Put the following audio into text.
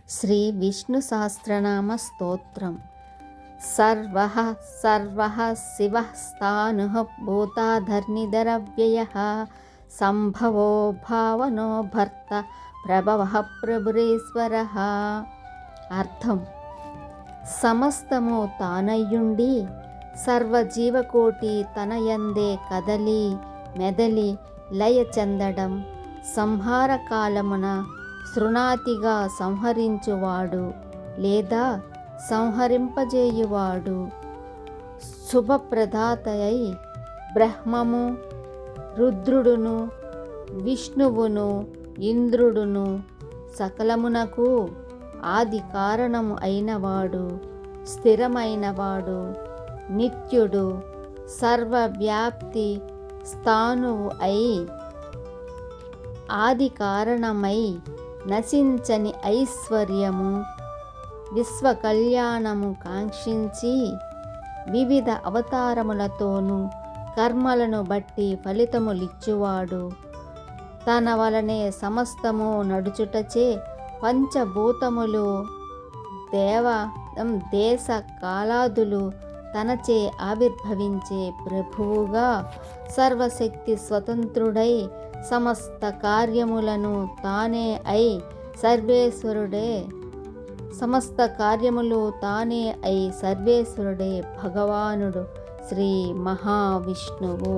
శ్రీ విష్ణు సహస్రనామ స్తోత్రం. సర్వః సర్వః శివః స్థాణుః భూతాధర్నిధరవ్యయః సంభవో భావనో భర్త ప్రభవః ప్రభురేశ్వరః. అర్థం: సమస్తము తానయ్యుండి సర్వజీవకోటి తనయందే కదలి మెదలి లయ చెందడం, సంహార కాలమున శృణాతిగా సంహరించువాడు లేదా సంహరింపజేయువాడు, శుభప్రదాతయై బ్రహ్మము, రుద్రుడును, విష్ణువును, ఇంద్రుడును, సకలమునకు ఆది కారణము అయినవాడు, స్థిరమైనవాడు, నిత్యుడు, సర్వవ్యాప్తి స్థాణువు అయి ఆది కారణమై నశించని ఐశ్వర్యము, విశ్వకళ్యాణము కాంక్షించి వివిధ అవతారములతోనూ కర్మలను బట్టి ఫలితములిచ్చువాడు, తన వలనే సమస్తము నడుచుటచే పంచభూతములు దేశ కాలాదులు తనచే ఆవిర్భవించే ప్రభువుగా సర్వశక్తి స్వతంత్రుడై సమస్త కార్యములను తానే అయి సర్వేశ్వరుడే సమస్త కార్యములు తానే అయి సర్వేశ్వరుడే భగవానుడు శ్రీ మహావిష్ణువు.